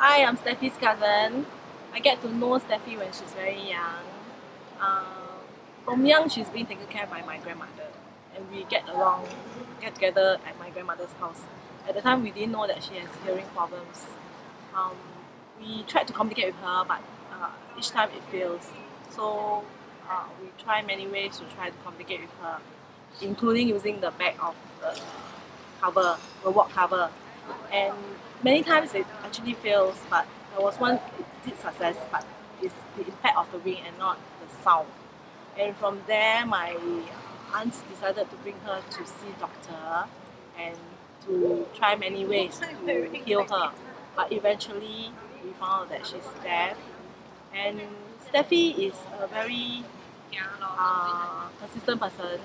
Hi, I'm Stephy's cousin. I get to know Stephy when she's very young. Uh, from young, she's been taken care of by my grandmother, and we get together at my grandmother's house. At the time, we didn't know that she has hearing problems. Um, we tried to communicate with her, but each time it fails. So we try many ways to try to communicate with her, including using the back of the cover, the wall cover, and many times it actually fails, but there was one it did success, but it's the impact of the ring and not the sound. And from there, my aunts decided to bring her to see doctor and to try many ways to heal her. But eventually, we found out that she's deaf. And Steffi is a very persistent person.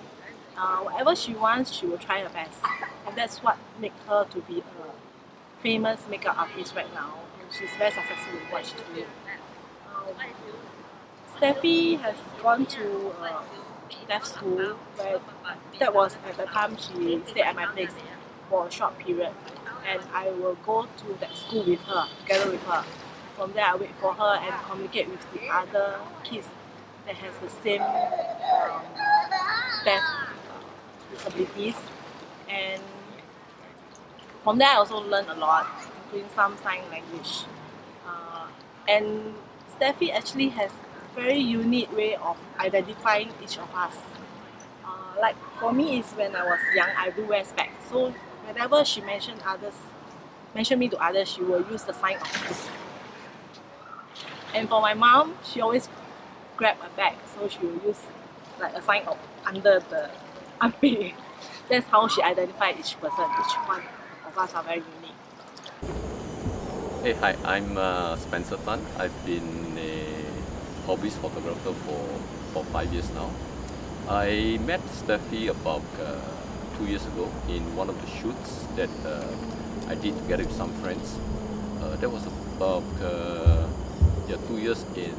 Whatever she wants, she will try her best, and that's what makes her to be a famous makeup artist right now. And she's very successful in what she's doing. Um, Steffi has gone to deaf school, where that was at the time she stayed at my place for a short period, and I will go to that school with her, together with her. From there, I wait for her and communicate with the other kids that has the same deaf disabilities, and from there I also learned a lot, including some sign language. And Steffi actually has a very unique way of identifying each of us. Like for me, is when I was young, I do wear specs. So whenever she mention me to others, she will use the sign of this. And for my mom, she always grab a bag, so she will use like a sign of under the armpit. That's how she identifies each person. Each one of us are very unique. Hey, hi, I'm Spencer Tan. I've been a hobbyist photographer for about 5 years now. I met Steffi about 2 years ago in one of the shoots that I did together with some friends. That was about 2 years in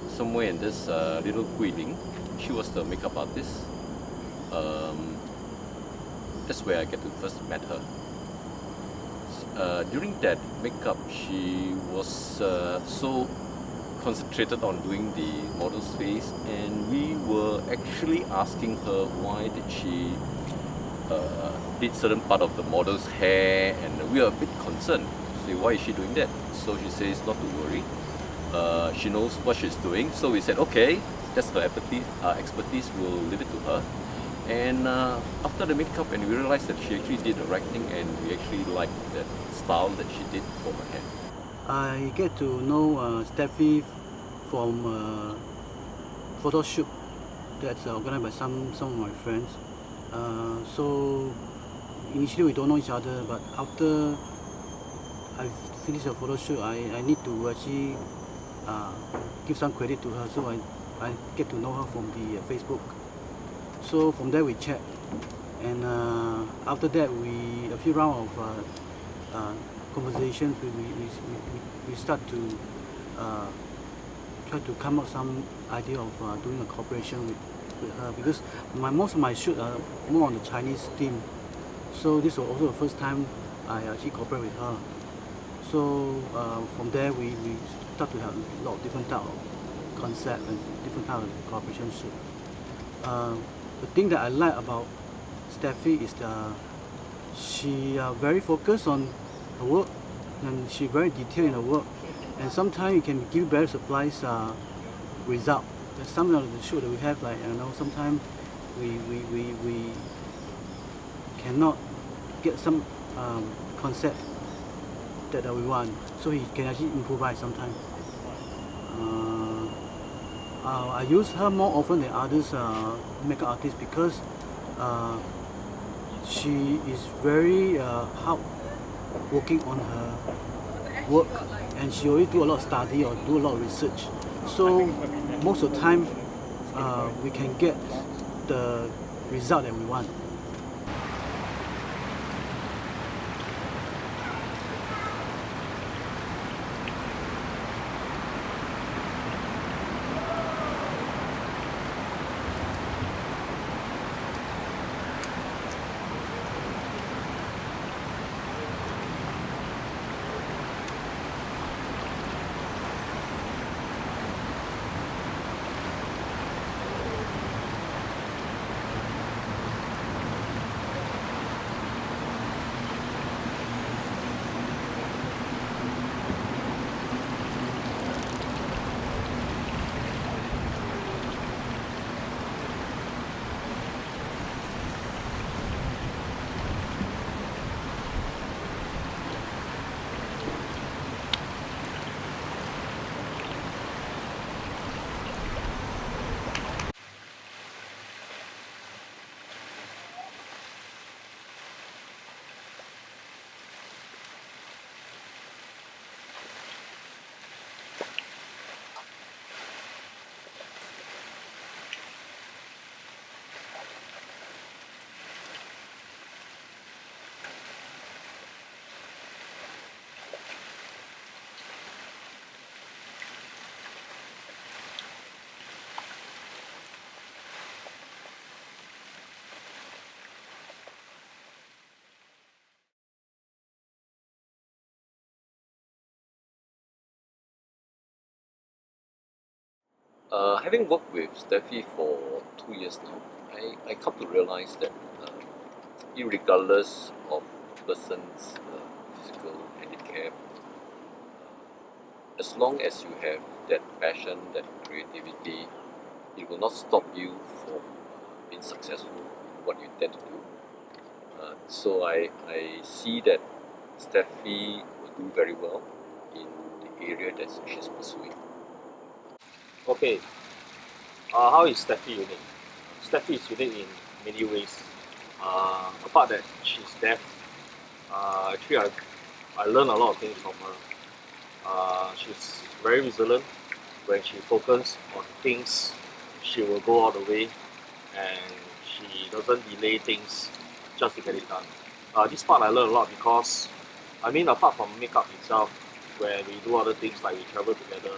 somewhere in this little Guilin. She was the makeup artist. That's where I get to first met her. During that makeup, she was so concentrated on doing the model's face, and we were actually asking her why did she did certain part of the model's hair, and we were a bit concerned. Say, why is she doing that? So she says not to worry. She knows what she's doing. So we said, okay, that's her expertise. We'll leave it to her. And after the makeup, and we realized that she actually did the right thing, and we actually liked that style that she did for her hair. I get to know Steffi from photo shoot that's organized by some of my friends. So initially we don't know each other, but after I finish the photo shoot, I need to actually give some credit to her. So I get to know her from the Facebook. So from there we chat, and after that a few rounds of conversations, we start to try to come up some idea of doing a cooperation with her, because most of my shoot are more on the Chinese theme. So this was also the first time I actually cooperate with her. So from there we start to have a lot of different type of concept and different type of cooperation shoot. The thing that I like about Steffi is she very focused on her work, and she very detailed in her work, and sometimes you can give very surprise result. There's some of the shoot that we have, like sometimes we cannot get some concept that we want, so he can actually improvise sometimes. I use her more often than others makeup artists, because she is very hard working on her work, and she always do a lot of study or do a lot of research. So most of the time we can get the result that we want. Having worked with Stephy for 2 years now, I come to realize that irregardless of a person's physical handicap, as long as you have that passion, that creativity, it will not stop you from being successful in what you intend to do. So I see that Stephy will do very well in the area that she's pursuing. Okay, how is Steffi unique? Steffi is unique in many ways. Apart that she's deaf, actually I learned a lot of things from her. She's very resilient. When she focuses on things, she will go all the way, and she doesn't delay things just to get it done. This part I learned a lot because, apart from makeup itself, where we do other things like we travel together,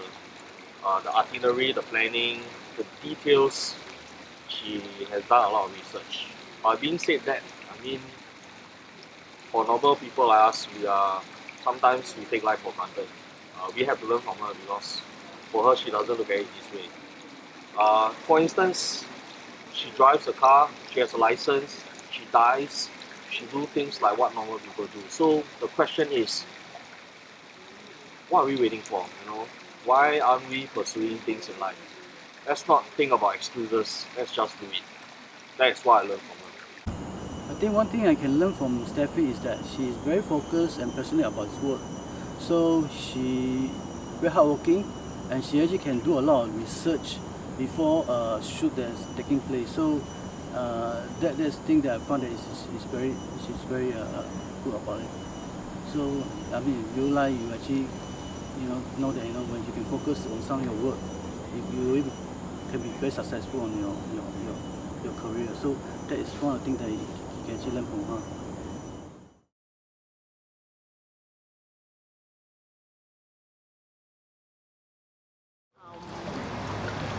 the itinerary, the planning, the details, she has done a lot of research. Being said that, for normal people like us, sometimes we take life for granted. We have to learn from her because for her, she doesn't look at it this way. For instance, she drives a car, she has a license, she dives, she do things like what normal people do. So the question is, what are we waiting for? Why aren't we pursuing things in life? Let's not think about excuses. Let's just do it. That's what I learned from her. I think one thing I can learn from Steffi is that she is very focused and passionate about his work. So she very hardworking, and she actually can do a lot of research before a shoot that's taking place. So that's the thing that I found that she's very good about it. So in real life, you actually know that when you can focus on some of your work, you can be very successful on your career. So that is one of the things that you can actually learn from her.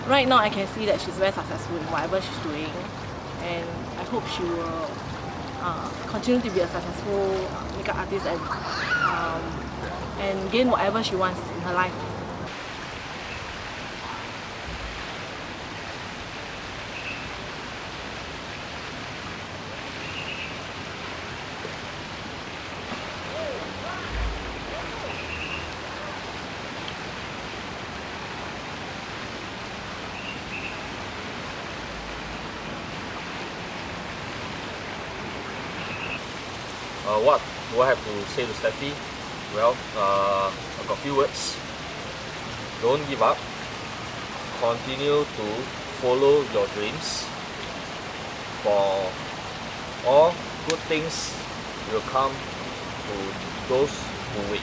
Right now I can see that she's very successful in whatever she's doing, and I hope she will continue to be a successful makeup artist and gain whatever she wants in her life. What do I have to say to Steffi? Well, I've got a few words. Don't give up. Continue to follow your dreams. For all good things will come to those who wait.